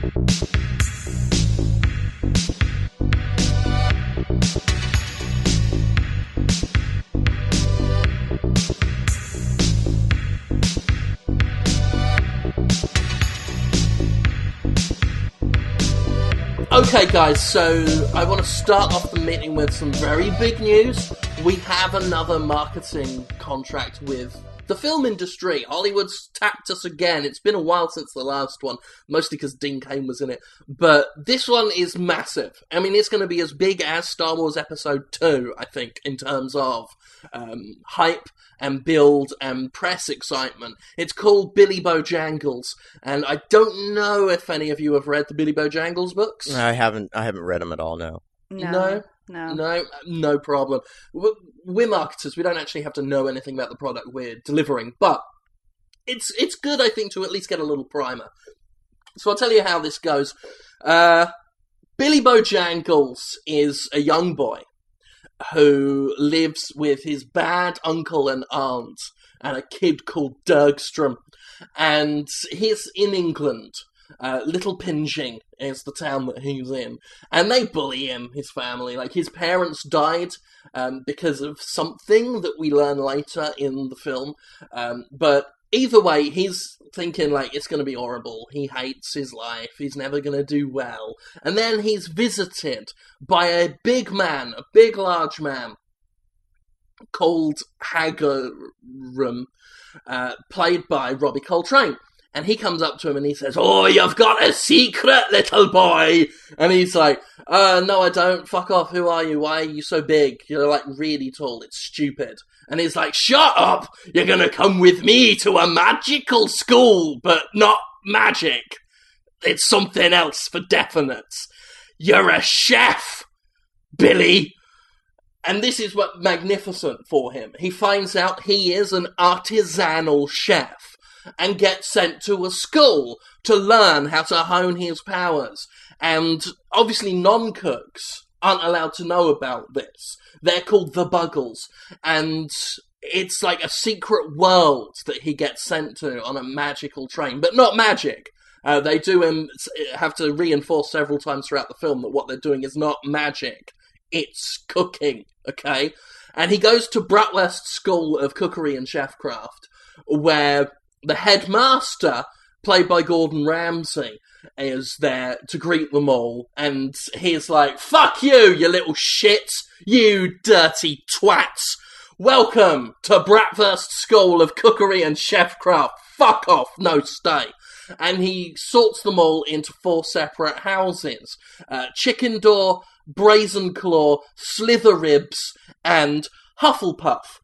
Okay guys, so I want to start off the meeting with some very big news. We have another marketing contract with the film industry. Hollywood's tapped us again. It's been a while since the last one, mostly because Dean Cain was in it. But this one is massive. I mean, it's going to be as big as Star Wars Episode 2, I think, in terms of hype and build and press excitement. It's called Billy Bojangles, and I don't know if any of you have read the Billy Bojangles books. I haven't read them at all, no. No problem. We're marketers. We don't actually have to know anything about the product we're delivering, but it's good, I think, to at least get a little primer. So I'll tell you how this goes. Billy Bojangles is a young boy who lives with his bad uncle and aunt and a kid called Dergstrom. And he's in England. Little Pinching is the town that he's in. And they bully him, his family. Like, his parents died because of something that we learn later in the film. But either way, he's thinking, like, it's going to be horrible. He hates his life. He's never going to do well. And then he's visited by a big man, a big, large man, called Hagarum, played by Robbie Coltrane. And he comes up to him and he says, "Oh, you've got a secret, little boy!" And he's like, "No, I don't. Fuck off. Who are you? Why are you so big? You're, like, really tall. It's stupid." And he's like, "Shut up! You're gonna come with me to a magical school, but not magic. It's something else for definite. You're a chef, Billy." And this is what magnificent for him. He finds out he is an artisanal chef and gets sent to a school to learn how to hone his powers. And obviously non-cooks aren't allowed to know about this. They're called the Buggles. And it's like a secret world that he gets sent to on a magical train. But not magic. They do have to reinforce several times throughout the film that what they're doing is not magic. It's cooking, okay? And he goes to Bratwurst School of Cookery and Chefcraft, where the headmaster, played by Gordon Ramsay, is there to greet them all, and he's like, "Fuck you, you little shits! You dirty twats! Welcome to Bratwurst School of Cookery and Chefcraft! Fuck off, no stay!" And he sorts them all into 4 separate houses. Chicken Door, Brazen Claw, Slither Ribs, and Hufflepuff.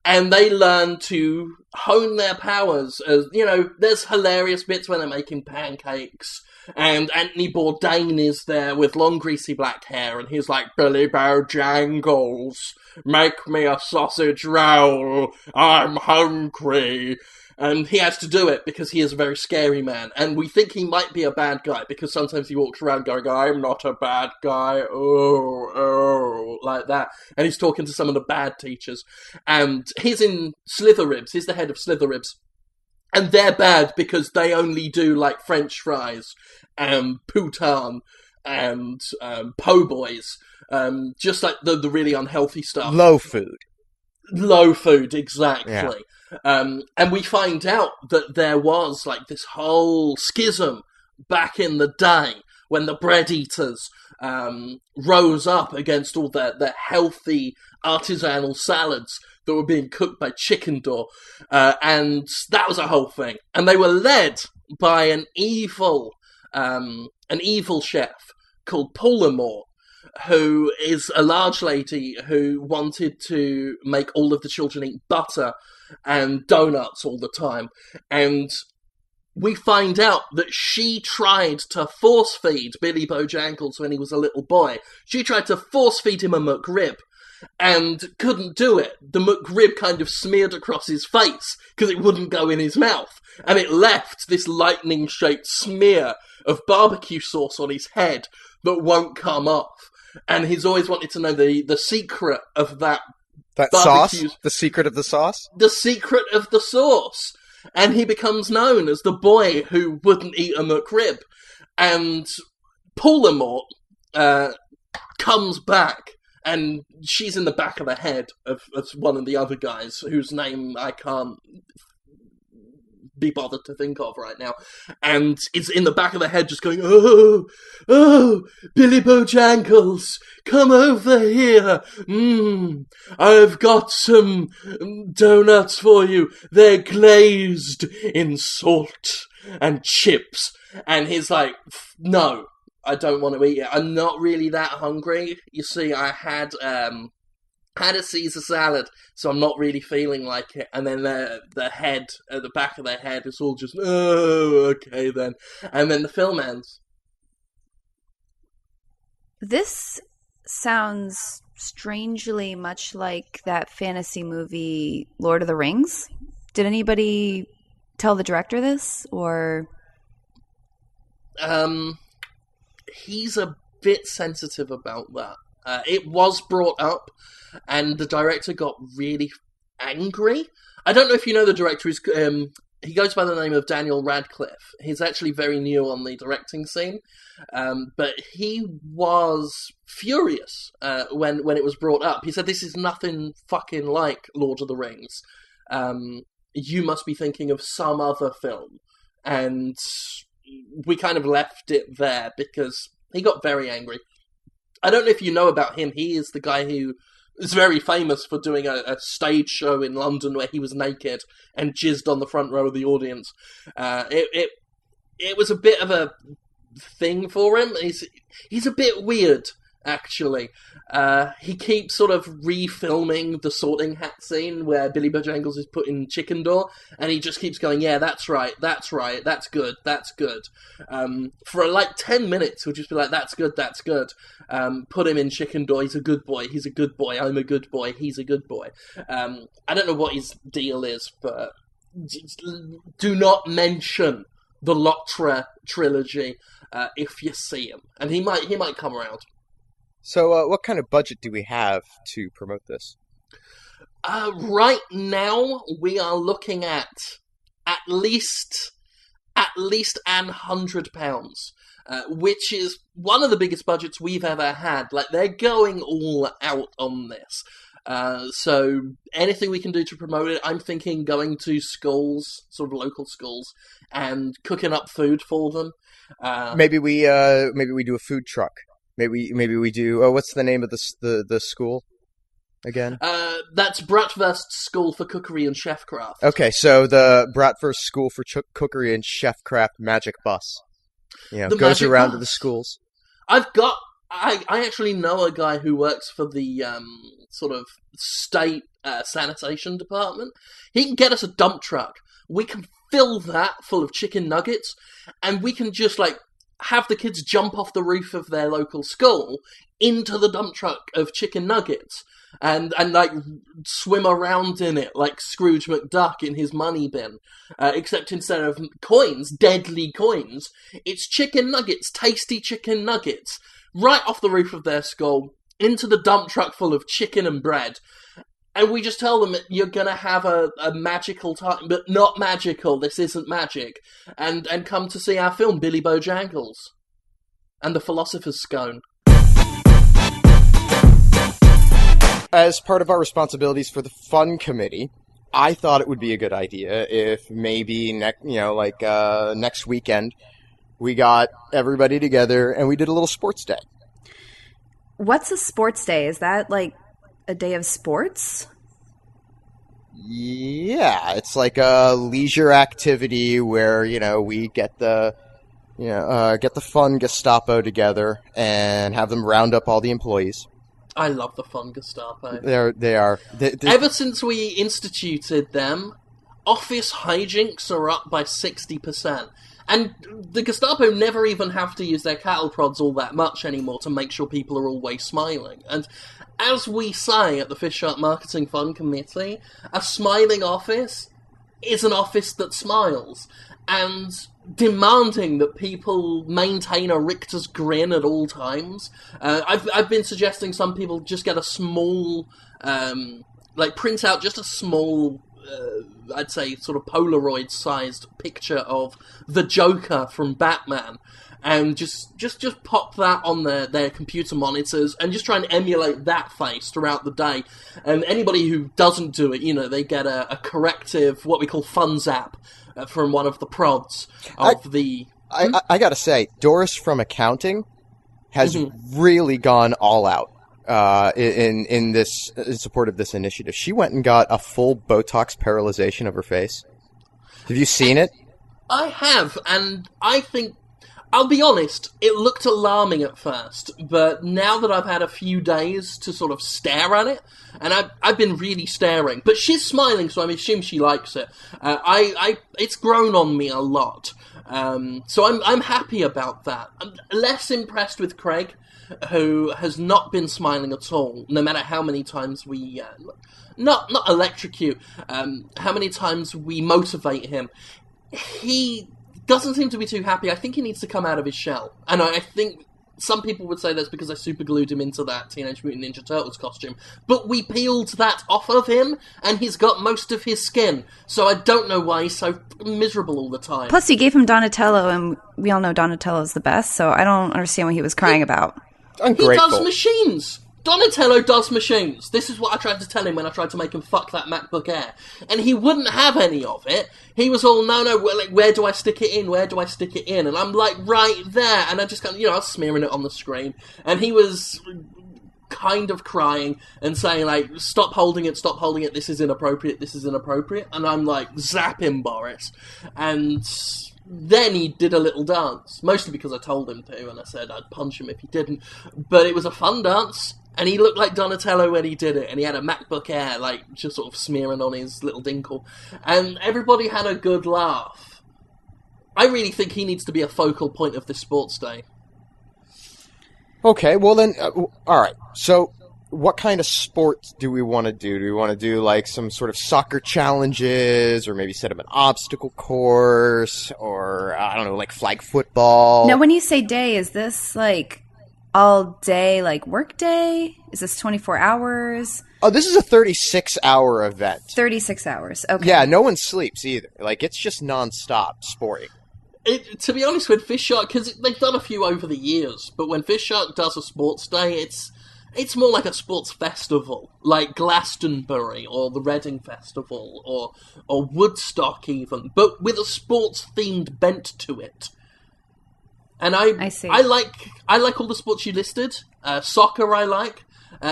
And they learn to hone their powers. As you know, there's hilarious bits when they're making pancakes, and Anthony Bourdain is there with long greasy black hair, and he's like, "Billy Bojangles, make me a sausage roll, I'm hungry." And he has to do it because he is a very scary man. And we think he might be a bad guy because sometimes he walks around going, "I'm not a bad guy, oh, like that." And he's talking to some of the bad teachers. And he's in Slither Ribs. He's the head of Slither Ribs. And they're bad because they only do, like, French fries and poutine and po' boys. Just like the really unhealthy stuff. Low food. Low food, exactly. Yeah. And we find out that there was, like, this whole schism back in the day when the bread eaters rose up against all the healthy artisanal salads that were being cooked by Chicken Door. And that was a whole thing. And they were led by an evil chef called Polymore, who is a large lady who wanted to make all of the children eat butter and donuts all the time. And we find out that she tried to force-feed Billy Bojangles when he was a little boy. She tried to force-feed him a McRib and couldn't do it. The McRib kind of smeared across his face because it wouldn't go in his mouth. And it left this lightning-shaped smear of barbecue sauce on his head that won't come off. And he's always wanted to know the secret of that sauce? The secret of the sauce? The secret of the sauce. And he becomes known as the boy who wouldn't eat a McRib. And Paulamort comes back, and she's in the back of the head of one of the other guys, whose name I can't be bothered to think of right now, and it's in the back of the head just going, oh, Billy Bojangles, come over here, I've got some donuts for you, they're glazed in salt and chips, and he's like, no, I don't want to eat it, I'm not really that hungry, you see, I had a Caesar salad, so I'm not really feeling like it. And then the head, at the back of their head, is all just, oh, okay then. And then the film ends. This sounds strangely much like that fantasy movie Lord of the Rings. Did anybody tell the director this, or? He's a bit sensitive about that. It was brought up, and the director got really angry. I don't know if you know the director. He goes by the name of Daniel Radcliffe. He's actually very new on the directing scene, but he was furious when it was brought up. He said, this is nothing fucking like Lord of the Rings. You must be thinking of some other film. And we kind of left it there because he got very angry. I don't know if you know about him. He is the guy who is very famous for doing a stage show in London where he was naked and jizzed on the front row of the audience. It was a bit of a thing for him. He's a bit weird, actually. He keeps sort of refilming the Sorting Hat scene where Billy Bojangles is put in Chicken Door, and he just keeps going, yeah, that's right, that's good. For like 10 minutes, he'll just be like, that's good. Put him in Chicken Door, he's a good boy, I'm a good boy, he's a good boy. I don't know what his deal is, but do not mention the Lotra trilogy if you see him. And he might come around. So, what kind of budget do we have to promote this? Right now, we are looking at least £100, which is one of the biggest budgets we've ever had. Like, they're going all out on this. So anything we can do to promote it, I'm thinking going to schools, sort of local schools, and cooking up food for them. Maybe we do a food truck. Maybe we do. Oh, what's the name of the school again? That's Bratwurst School for Cookery and Chefcraft. Okay, so the Bratwurst School for Cookery and Chefcraft magic bus, goes around to the schools. I actually know a guy who works for the sort of state sanitation department. He can get us a dump truck. We can fill that full of chicken nuggets, and we can just have the kids jump off the roof of their local school into the dump truck of chicken nuggets and swim around in it like Scrooge McDuck in his money bin. Except instead of coins, deadly coins, it's chicken nuggets, tasty chicken nuggets, right off the roof of their school into the dump truck full of chicken and bread. And we just tell them that you're going to have a magical time, but not magical, this isn't magic. And come to see our film, Billy Bojangles. And the Philosopher's Scone. As part of our responsibilities for the fun committee, I thought it would be a good idea if maybe next weekend we got everybody together and we did a little sports day. What's a sports day? Is that a day of sports? Yeah, it's like a leisure activity where, we get the fun Gestapo together and have them round up all the employees. I love the fun Gestapo. They are. Ever since we instituted them, office hijinks are up by 60%. And the Gestapo never even have to use their cattle prods all that much anymore to make sure people are always smiling. And as we say at the FistShark Marketing Fund Committee, a smiling office is an office that smiles. And demanding that people maintain a Richter's grin at all times. I've been suggesting some people just get a small, print out just a small I'd say, sort of Polaroid-sized picture of the Joker from Batman, and just pop that on their computer monitors and just try and emulate that face throughout the day. And anybody who doesn't do it, they get a corrective, what we call fun zap, from one of the prods of I gotta say, Doris from accounting has really gone all out in support of this initiative. She went and got a full Botox paralyzation of her face. Have you seen it? I have, and I think, I'll be honest, it looked alarming at first, but now that I've had a few days to sort of stare at it, and I've been really staring, but she's smiling, so I assume she likes it. It's grown on me a lot, so I'm happy about that. I'm less impressed with Craig, who has not been smiling at all, no matter how many times we not electrocute, how many times we motivate him. He doesn't seem to be too happy. I think he needs to come out of his shell. And I think some people would say that's because I superglued him into that Teenage Mutant Ninja Turtles costume. But we peeled that off of him, and he's got most of his skin. So I don't know why he's so miserable all the time. Plus, you gave him Donatello, and we all know Donatello's the best, so I don't understand what he was crying about. Ungrateful. He does machines! Donatello does machines. This is what I tried to tell him when I tried to make him fuck that MacBook Air. And he wouldn't have any of it. He was all, no, where do I stick it in? Where do I stick it in? And I'm like, right there. And I just kind of, I was smearing it on the screen. And he was kind of crying and saying, like, stop holding it, this is inappropriate. And I'm like, zap him, Boris. And then he did a little dance. Mostly because I told him to, and I said I'd punch him if he didn't. But it was a fun dance. And he looked like Donatello when he did it, and he had a MacBook Air, like, just sort of smearing on his little dinkle. And everybody had a good laugh. I really think he needs to be a focal point of this sports day. Okay, well then, alright. So, what kind of sports do we want to do? Do we want to do, like, some sort of soccer challenges, or maybe set up an obstacle course, or, I don't know, like flag football? Now, when you say day, is this, like, all day, like, work day? Is this 24 hours? Oh, this is a 36-hour event. 36 hours, okay. Yeah, no one sleeps either. Like, it's just non-stop sporting. To be honest, with FistShark, because they've done a few over the years, but when FistShark does a sports day, it's more like a sports festival, like Glastonbury or the Reading Festival or Woodstock even, but with a sports-themed bent to it. And I see. I like all the sports you listed. Soccer I like.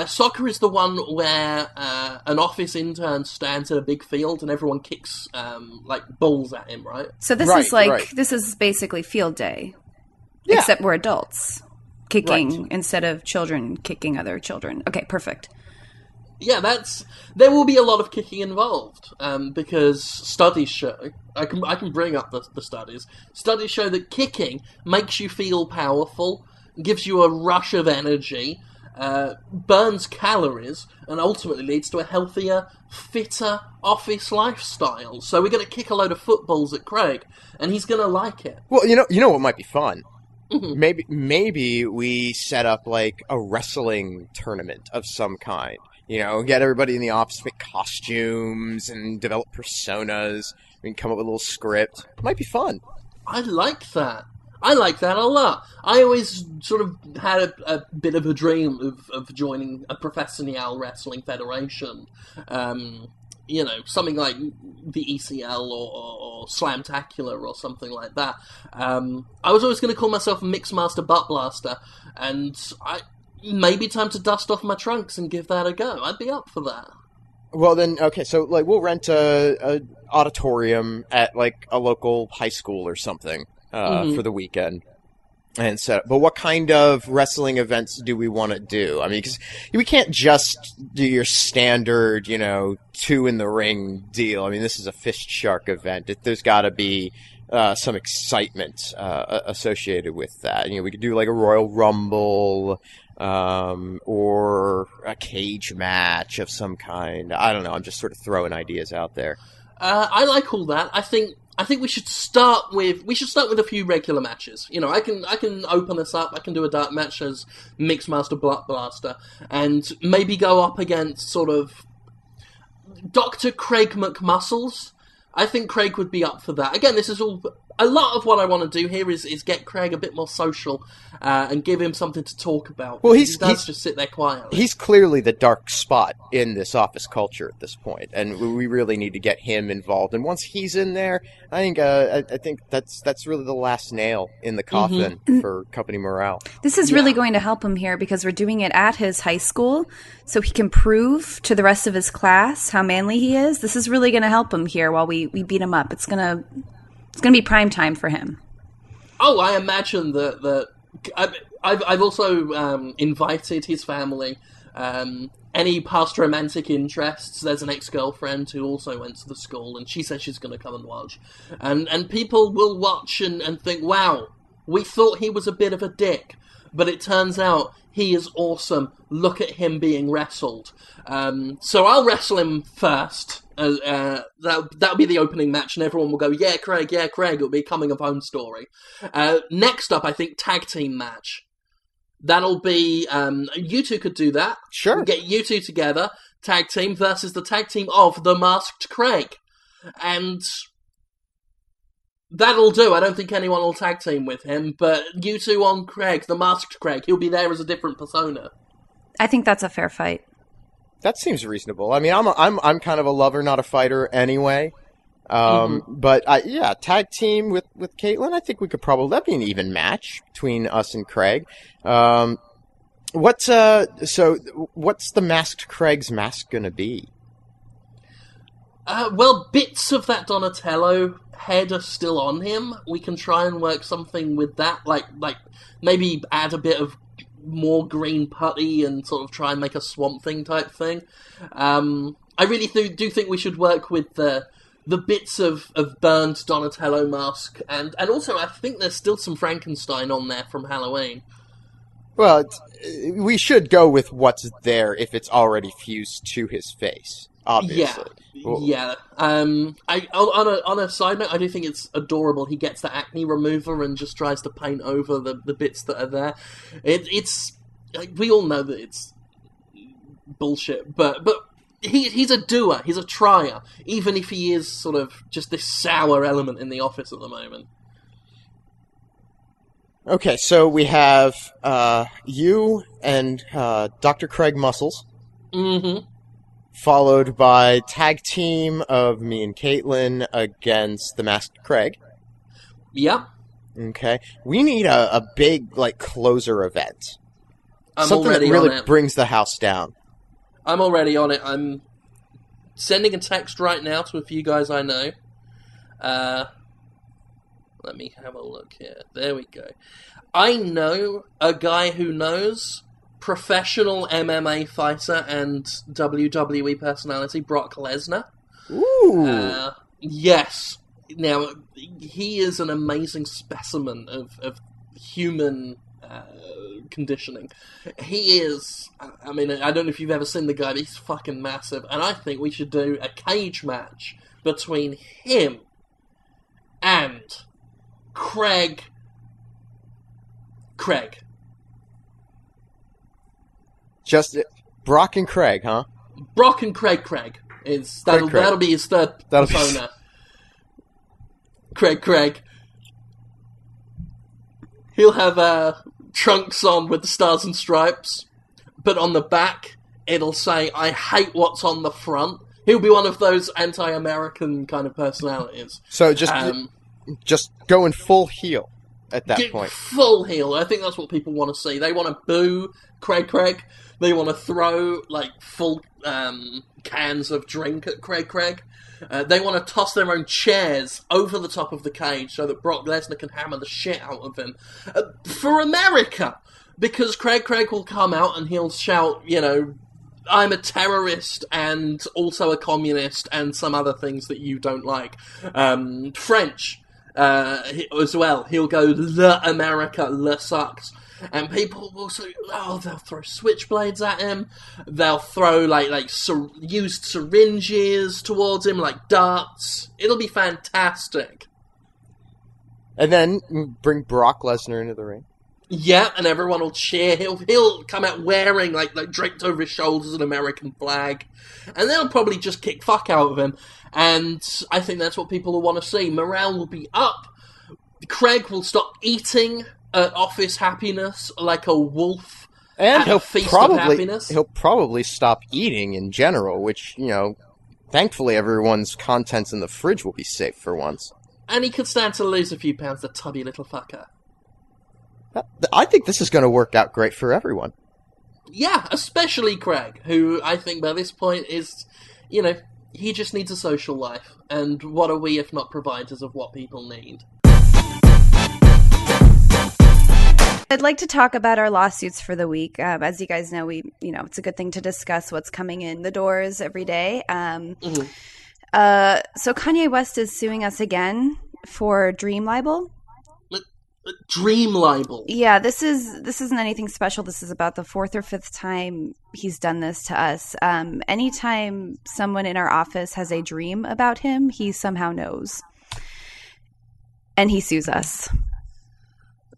Soccer is the one where an office intern stands in a big field and everyone kicks like balls at him, right? So this is basically field day, yeah. Except we're adults kicking instead of children kicking other children. Okay, perfect. Yeah, there will be a lot of kicking involved because studies show. I can bring up the studies. Studies show that kicking makes you feel powerful, gives you a rush of energy, burns calories, and ultimately leads to a healthier, fitter office lifestyle. So we're going to kick a load of footballs at Craig, and he's going to like it. Well, you know what might be fun? Maybe we set up like a wrestling tournament of some kind. Get everybody in the office, make costumes, and develop personas. We can come up with a little script. It might be fun. I like that. I like that a lot. I always sort of had a bit of a dream of joining a professional wrestling federation. Something like the ECL or Slamtacular or something like that. I was always going to call myself Mixmaster Butt Blaster, and maybe time to dust off my trunks and give that a go. I'd be up for that. Well then, okay, so like we'll rent a auditorium at like a local high school or something for the weekend. And so, but what kind of wrestling events do we want to do? I mean, because we can't just do your standard, 2 in the ring deal. I mean, this is a FistShark event. There's got to be some excitement associated with that. We could do like a Royal Rumble or a cage match of some kind. I don't know. I'm just sort of throwing ideas out there. I like all that. I think we should start with a few regular matches. I can open this up. I can do a dark match as Mixmaster Butt Blaster, and maybe go up against sort of Dr. Craig McMuscles. I think Craig would be up for that. Again, this is all... A lot of what I want to do here is get Craig a bit more social and give him something to talk about. Well, he does just sit there quietly. He's clearly the dark spot in this office culture at this point, and we really need to get him involved. And once he's in there, I think that's really the last nail in the coffin for company morale. This is really going to help him here because we're doing it at his high school, so he can prove to the rest of his class how manly he is. This is really going to help him here while we beat him up. It's gonna be prime time for him. Oh, I imagine that I've also invited his family. Any past romantic interests, there's an ex-girlfriend who also went to the school, and she says she's going to come and watch. And people will watch and think, wow, we thought he was a bit of a dick, but it turns out he is awesome. Look at him being wrestled. So I'll wrestle him first. That'll be the opening match, and everyone will go, yeah, Craig. It'll be a coming-of-home story. Next up, I think, tag team match. That'll be... you two could do that. Sure. Get you two together, tag team, versus the tag team of the Masked Craig. And... that'll do. I don't think anyone will tag team with him, but you two on Craig, the Masked Craig. He'll be there as a different persona. I think that's a fair fight. That seems reasonable. I mean, I'm kind of a lover, not a fighter, anyway. But tag team with Caitlin. I think we could probably that'd be an even match between us and Craig. What's the Masked Craig's mask gonna be? Well, bits of that Donatello head are still on him. We can try and work something with that, like maybe add a bit of more green putty and sort of try and make a Swamp Thing type thing. I really do think we should work with the bits of burned Donatello mask, and also I think there's still some Frankenstein on there from Halloween. Well, we should go with what's there if it's already fused to his face. Obviously. Yeah. On a side note, I do think it's adorable. He gets the acne remover and just tries to paint over the bits that are there. It's like, we all know that it's bullshit, but he's a doer. He's a trier, even if he is sort of just this sour element in the office at the moment. Okay, so we have you and Dr. Craig Muscles. Mm-hmm. Followed by tag team of me and Caitlin against the Masked Craig. Yep. Okay. We need a big, closer event. I'm something already that really on it. Brings the house down. I'm already on it. I'm sending a text right now to a few guys I know. Let me have a look here. There we go. I know a guy who knows... professional MMA fighter and WWE personality, Brock Lesnar. Ooh. Yes. Now, he is an amazing specimen of human conditioning. He is... I mean, I don't know if you've ever seen the guy, but he's fucking massive. And I think we should do a cage match between him and Craig. Just Brock and Craig, huh? Brock and Craig. That'll be his third persona. Craig. He'll have trunks on with the stars and stripes, but on the back it'll say, "I hate what's on the front." He'll be one of those anti-American kind of personalities. So just going full heel at that point. Full heel. I think that's what people want to see. They want to boo Craig. They want to throw, full cans of drink at Craig. They want to toss their own chairs over the top of the cage so that Brock Lesnar can hammer the shit out of him. For America! Because Craig will come out and he'll shout, I'm a terrorist and also a communist and some other things that you don't like. French as well. He'll go, "Le America, le sucks." And people will say, they'll throw switchblades at him. They'll throw, used syringes towards him, like darts. It'll be fantastic. And then bring Brock Lesnar into the ring. Yeah, and everyone will cheer. He'll come out wearing, like draped over his shoulders, an American flag. And they'll probably just kick fuck out of him. And I think that's what people will want to see. Morale will be up. Craig will stop eating at office happiness like a wolf And at a feast of happiness. he'll probably stop eating in general, which, thankfully everyone's contents in the fridge will be safe for once. And he could stand to lose a few pounds, the tubby little fucker. I think this is going to work out great for everyone. Yeah, especially Craig, who I think by this point is, he just needs a social life. And what are we if not providers of what people need? I'd like to talk about our lawsuits for the week. As you guys know, it's a good thing to discuss what's coming in the doors every day. So Kanye West is suing us again for dream libel. Dream libel. Yeah, this isn't anything special. This is about the fourth or fifth time he's done this to us. Anytime someone in our office has a dream about him, he somehow knows. And he sues us.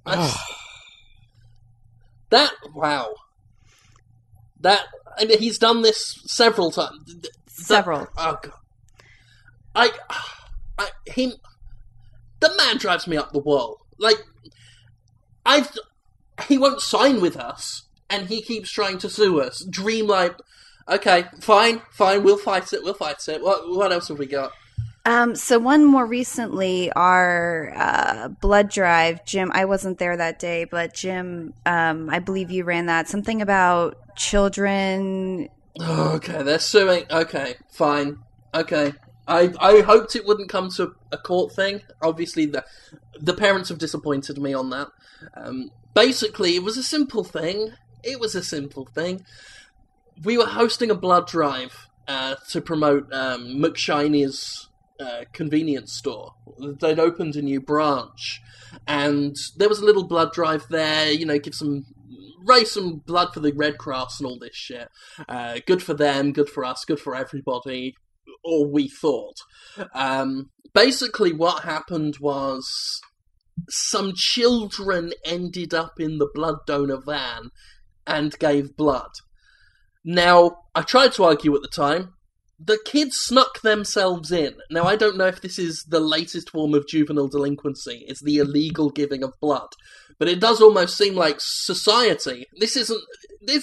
Wow. He's done this several times. Several. Oh, God. The man drives me up the wall. He won't sign with us, and he keeps trying to sue us. Okay, fine, we'll fight it. What else have we got? So one more recently, our blood drive, Jim, I wasn't there that day, but Jim, I believe you ran that. Something about children. Okay, they're suing. Okay, fine. Okay. I hoped it wouldn't come to a court thing. Obviously, the parents have disappointed me on that. Basically, it was a simple thing. We were hosting a blood drive to promote McShiny's convenience store. They'd opened a new branch, and there was a little blood drive there. Raise some blood for the Red Cross and all this shit. Good for them, good for us, good for everybody. Or we thought. Basically, what happened was some children ended up in the blood donor van and gave blood. Now, I tried to argue at the time. The kids snuck themselves in. Now, I don't know if this is the latest form of juvenile delinquency. It's the illegal giving of blood. But it does almost seem like society. This is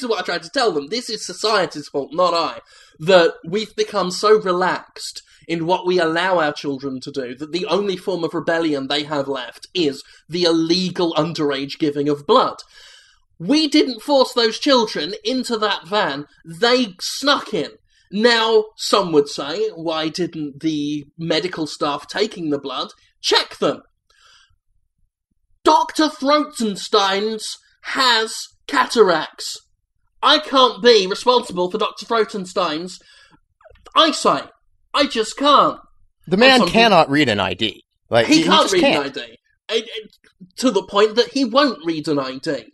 what I tried to tell them. This is society's fault, not I. That we've become so relaxed in what we allow our children to do that the only form of rebellion they have left is the illegal underage giving of blood. We didn't force those children into that van. They snuck in. Now, some would say, why didn't the medical staff taking the blood check them? Dr. Throtenstein's has cataracts. I can't be responsible for Dr. Throtenstein's eyesight. I just can't. The man cannot read an ID. He can't read an ID. To the point that he won't read an ID.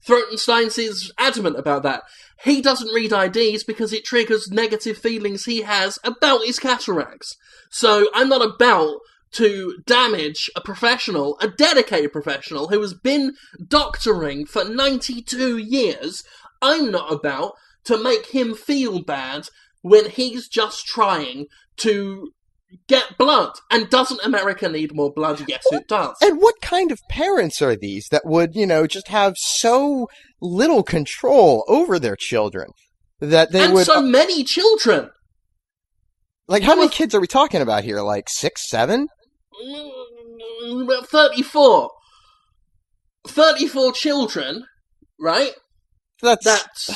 Throtenstein is adamant about that. He doesn't read IDs because it triggers negative feelings he has about his cataracts. So I'm not about to damage a professional, a dedicated professional, who has been doctoring for 92 years. I'm not about to make him feel bad when he's just trying to get blood. And doesn't America need more blood? Yes, it does. And what kind of parents are these that would, just have so little control over their children that they would... so many children! How many kids are we talking about here? 6, 7? 34. 34 children, right? That's...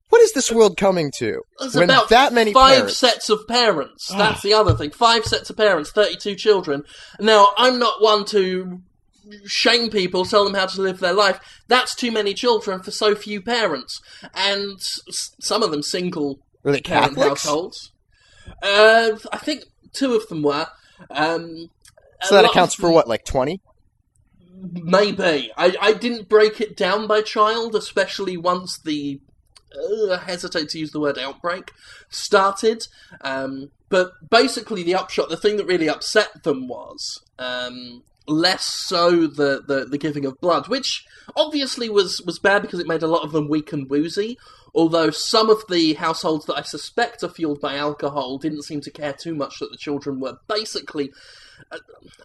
What is this world coming to? There's when about that many 5 parents... sets of parents. That's the other thing. 5 sets of parents, 32 children. Now, I'm not one to shame people, tell them how to live their life. That's too many children for so few parents. And some of them single Were they parent Catholics? households. I think 2 of them were. So that accounts for what, 20? Maybe. I didn't break it down by child, especially once the... I hesitate to use the word outbreak, started. But basically the upshot, the thing that really upset them was, less so the giving of blood, which obviously was bad because it made a lot of them weak and woozy, although some of the households that I suspect are fueled by alcohol didn't seem to care too much that the children were basically,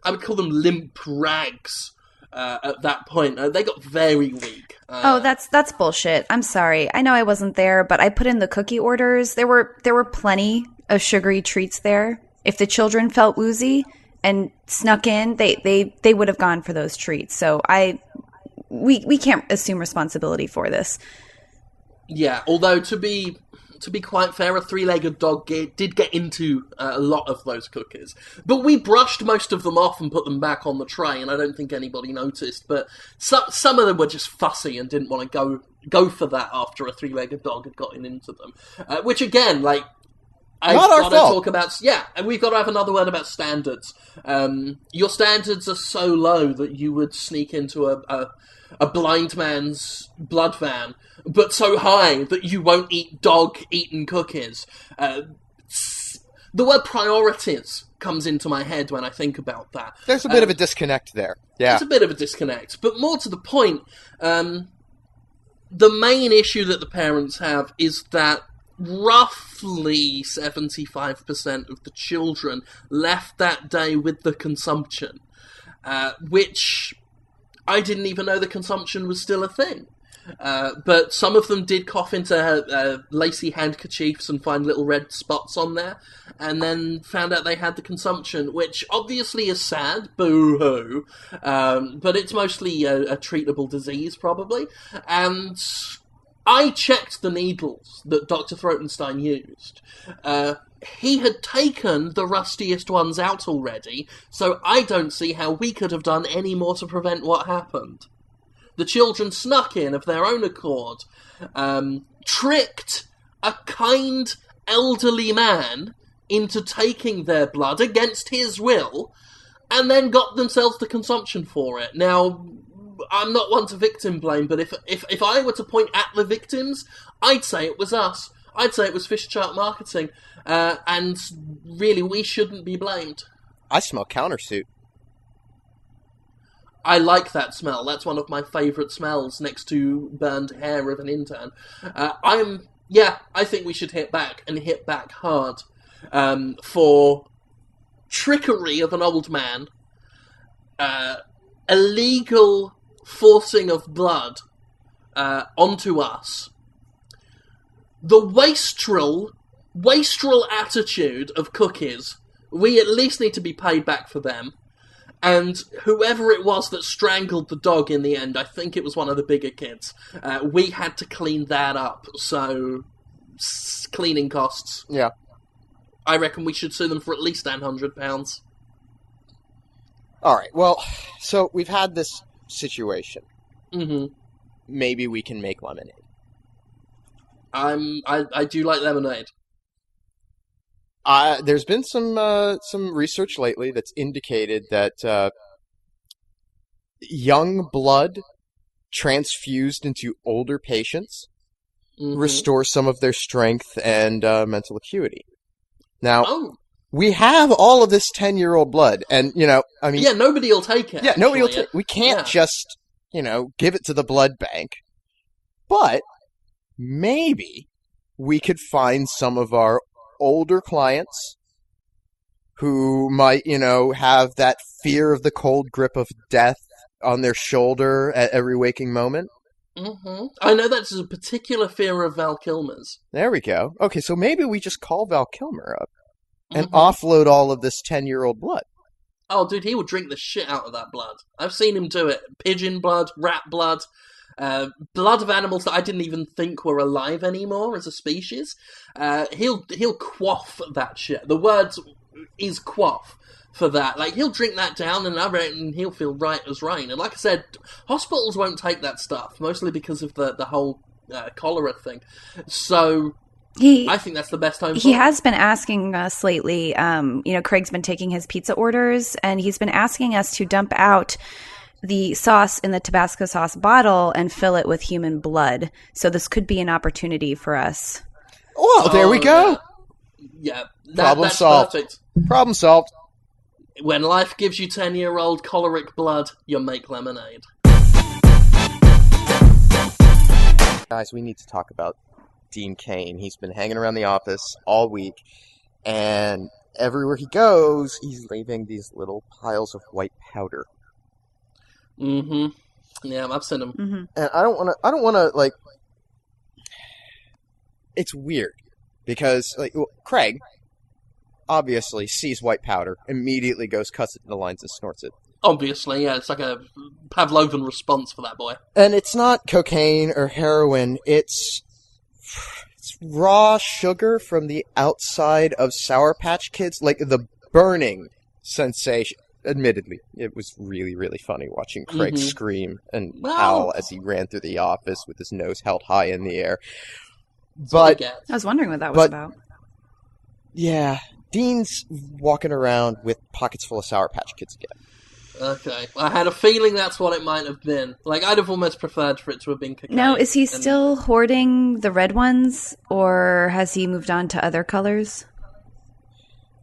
I would call them limp rags at that point. They got very weak. That's bullshit. I'm sorry. I know I wasn't there, but I put in the cookie orders. There were plenty of sugary treats there. If the children felt woozy and snuck in, they would have gone for those treats. So we can't assume responsibility for this. Yeah, although to be quite fair, a three-legged dog did get into a lot of those cookies. But we brushed most of them off and put them back on the tray, and I don't think anybody noticed. But some of them were just fussy and didn't want to go for that after a three-legged dog had gotten into them. Which, again, like, I've got to talk about... Yeah, and we've got to have another word about standards. Your standards are so low that you would sneak into a blind man's blood van, but so high that you won't eat dog-eaten cookies. The word priorities comes into my head when I think about that. There's a bit of a disconnect there. Yeah. There's a bit of a disconnect. But more to the point, the main issue that the parents have is that roughly 75% of the children left that day with the consumption, which I didn't even know the consumption was still a thing. But some of them did cough into lacy handkerchiefs and find little red spots on there, and then found out they had the consumption, which obviously is sad, boo-hoo, but it's mostly a treatable disease, probably. And I checked the needles that Dr. Throtenstein used. He had taken the rustiest ones out already, so I don't see how we could have done any more to prevent what happened. The children snuck in of their own accord, tricked a kind elderly man into taking their blood against his will, and then got themselves the consumption for it. Now, I'm not one to victim blame, but if I were to point at the victims, I'd say it was us. I'd say it was FistShark marketing, and really, we shouldn't be blamed. I smell countersuit. I like that smell. That's one of my favourite smells, next to burned hair of an intern. I think we should hit back, and hit back hard, for trickery of an old man, illegal forcing of blood onto us, the wastrel attitude of cookies. We at least need to be paid back for them. And whoever it was that strangled the dog in the end, I think it was one of the bigger kids, we had to clean that up. So, cleaning costs. Yeah. I reckon we should sue them for at least £100. Alright, well, so we've had this situation. Mm-hmm. Maybe we can make lemonade. I do like lemonade. There's been some research lately that's indicated that young blood transfused into older patients restore some of their strength and mental acuity. Now, we have all of this 10-year-old blood, and, yeah, nobody will take it. Yeah, nobody will take it. We can't just, give it to the blood bank. But maybe we could find some of our older clients who might, have that fear of the cold grip of death on their shoulder at every waking moment. Mm-hmm. I know that's a particular fear of Val Kilmer's. There we go. Okay, so maybe we just call Val Kilmer up and offload all of this 10-year-old blood. Oh, dude, he would drink the shit out of that blood. I've seen him do it. Pigeon blood, rat blood, blood of animals that I didn't even think were alive anymore as a species. He'll quaff that shit. The word is quaff for that. Like, he'll drink that down, and I reckon he'll feel right as rain. And like I said, hospitals won't take that stuff, mostly because of the whole cholera thing. So I think that's the best home. He has been asking us lately. Craig's been taking his pizza orders, and he's been asking us to dump out the sauce in the Tabasco sauce bottle and fill it with human blood. So this could be an opportunity for us. Well, there we go. Yeah. Problem solved. Perfect. Problem solved. When life gives you 10-year-old choleric blood, you make lemonade. Guys, we need to talk about Dean Cain. He's been hanging around the office all week, and everywhere he goes, he's leaving these little piles of white powder. Mm-hmm. Yeah, I've seen him. Mm-hmm. And I don't want to, like... It's weird, because, like, Craig obviously sees white powder, immediately goes, cuts it into lines, and snorts it. Obviously, yeah, it's like a Pavlovian response for that boy. And it's not cocaine or heroin, it's raw sugar from the outside of Sour Patch Kids, like the burning sensation. Admittedly, it was really, really funny watching Craig scream and howl as he ran through the office with his nose held high in the air. But I was wondering what that was about. Yeah, Dean's walking around with pockets full of Sour Patch Kids again. Okay. I had a feeling that's what it might have been. Like, I'd have almost preferred for it to have been cocaine. Now, is he still hoarding the red ones, or has he moved on to other colors?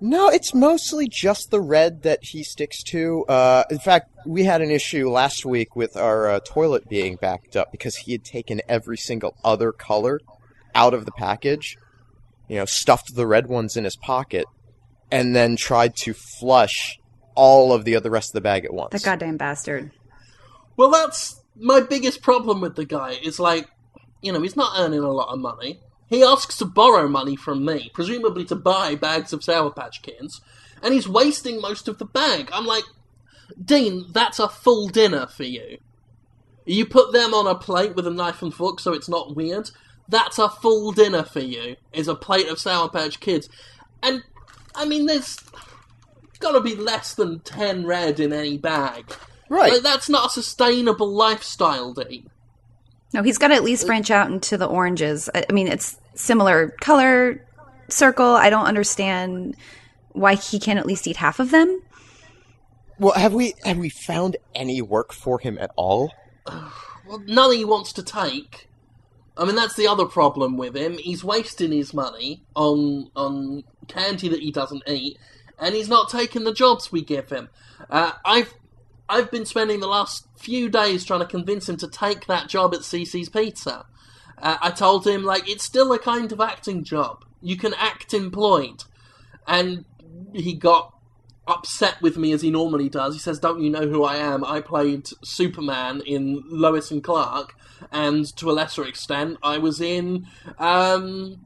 No, it's mostly just the red that he sticks to. In fact, we had an issue last week with our toilet being backed up because he had taken every single other color out of the package, stuffed the red ones in his pocket, and then tried to flush all of the rest of the bag at once. That goddamn bastard. Well, that's my biggest problem with the guy. Is like, he's not earning a lot of money. He asks to borrow money from me, presumably to buy bags of Sour Patch Kids, and he's wasting most of the bag. I'm like, Dean, that's a full dinner for you. You put them on a plate with a knife and fork so it's not weird. That's a full dinner for you, is a plate of Sour Patch Kids. And, I mean, there's gotta be less than 10 red in any bag. Right. Like, that's not a sustainable lifestyle, Dean. No, he's got to at least branch out into the oranges. I mean, it's similar color circle. I don't understand why he can't at least eat half of them. Well, have we found any work for him at all? Well, none he wants to take. I mean, that's the other problem with him. He's wasting his money on candy that he doesn't eat, and he's not taking the jobs we give him. I've been spending the last few days trying to convince him to take that job at CC's Pizza. I told him, it's still a kind of acting job. You can act employed. And he got upset with me as he normally does. He says, don't you know who I am? I played Superman in Lois and Clark, and to a lesser extent, I was in, well,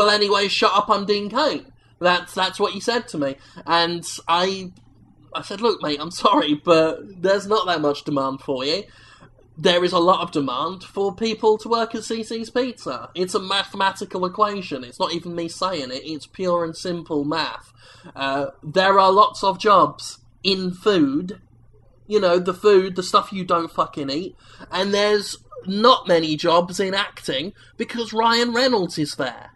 anyway, shut up, I'm Dean Cain. That's what he said to me. And I said, look, mate, I'm sorry, but there's not that much demand for you. There is a lot of demand for people to work at CC's Pizza. It's a mathematical equation. It's not even me saying it. It's pure and simple math. There are lots of jobs in food. The stuff you don't fucking eat. And there's not many jobs in acting because Ryan Reynolds is there.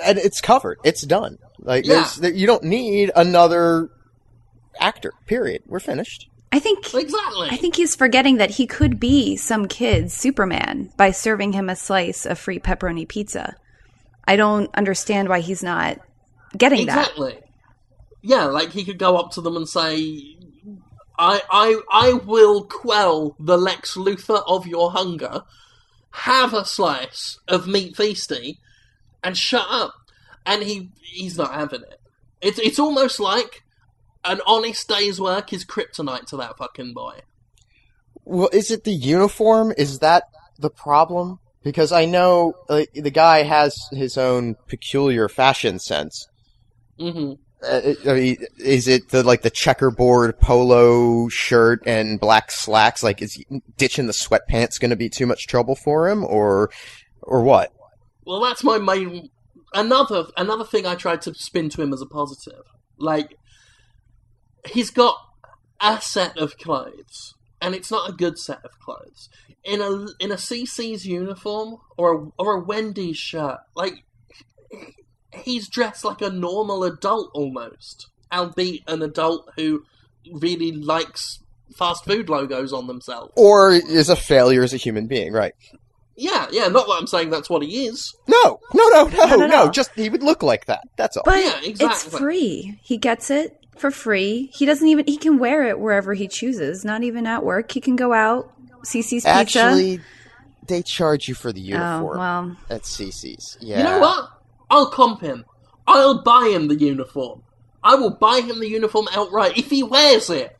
And it's covered. It's done. Yeah. You don't need another actor, period. We're finished. Exactly. I think he's forgetting that he could be some kid's Superman by serving him a slice of free pepperoni pizza. I don't understand why he's not getting that. Exactly. Yeah, he could go up to them and say, I will quell the Lex Luthor of your hunger, have a slice of meat feasty, and shut up. And he's not having it. It's almost like an honest day's work is kryptonite to that fucking boy. Well, is it the uniform? Is that the problem? Because I know the guy has his own peculiar fashion sense. Mm-hmm. Is it the checkerboard polo shirt and black slacks? Is ditching the sweatpants going to be too much trouble for him, or what? Well, that's my main... Another thing I tried to spin to him as a positive. He's got a set of clothes, and it's not a good set of clothes. In a CC's uniform, or a Wendy's shirt, he's dressed like a normal adult almost. Albeit an adult who really likes fast food logos on themselves. Or is a failure as a human being, right? Yeah, not that I'm saying that's what he is. No. Just he would look like that. That's all. But Yeah, exactly. it's free. He gets it for free. He can wear it wherever he chooses, not even at work. He can go out, CC's Pizza. Actually, they charge you for the uniform well. at CC's. Yeah. You know what? I'll comp him. I'll buy him the uniform. I will buy him the uniform outright if he wears it.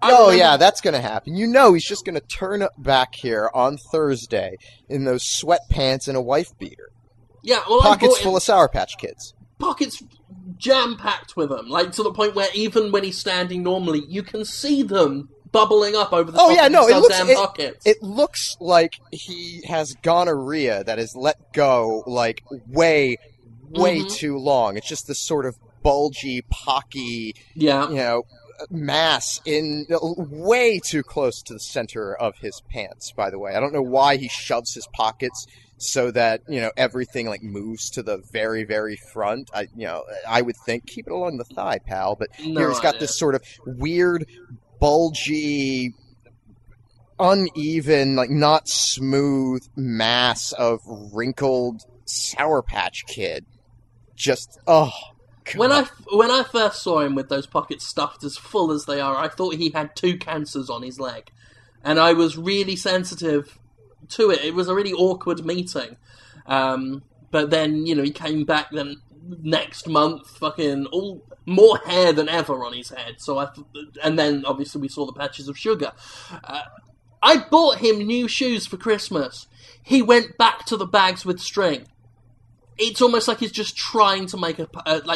Yeah, that's going to happen. You know he's just going to turn up back here on Thursday in those sweatpants and a wife beater. Yeah, well, pockets full of Sour Patch Kids. Pockets jam-packed with them, like to the point where even when he's standing normally, you can see them bubbling up over the top of his damn pockets. It looks like he has gonorrhea that is let go, like, way too long. It's just this sort of bulgy, pocky, mass in way too close to the center of his pants, by the way. I don't know why he shoves his pockets so that, everything like moves to the very, very front. I would think keep it along the thigh, pal, but here he's got this sort of weird, bulgy, uneven, like not smooth mass of wrinkled Sour Patch Kid. Just, God. When I first saw him with those pockets stuffed as full as they are, I thought he had 2 cancers on his leg. And I was really sensitive to it. It was a really awkward meeting. But then, he came back then next month, fucking more hair than ever on his head. And then, obviously, we saw the patches of sugar. I bought him new shoes for Christmas. He went back to the bags with string. It's almost like he's just trying to make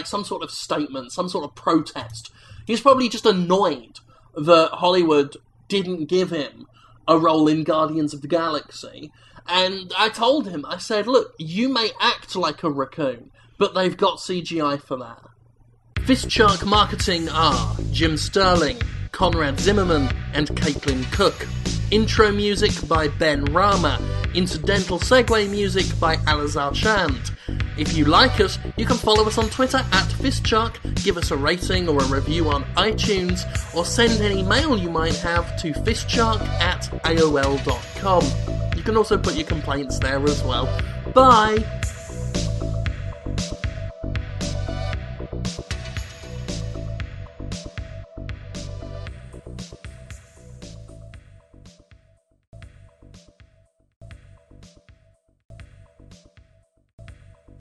some sort of statement, some sort of protest. He's probably just annoyed that Hollywood didn't give him a role in Guardians of the Galaxy. And I told him, I said, look, you may act like a raccoon, but they've got CGI for that. FistShark marketing are Jim Sterling, Conrad Zimmerman, and Caitlin Cook. Intro music by Ben Rama. Incidental segue music by Alazar Chand. If you like us, you can follow us on Twitter at FistShark, give us a rating or a review on iTunes, or send any mail you might have to fistshark@aol.com. You can also put your complaints there as well. Bye!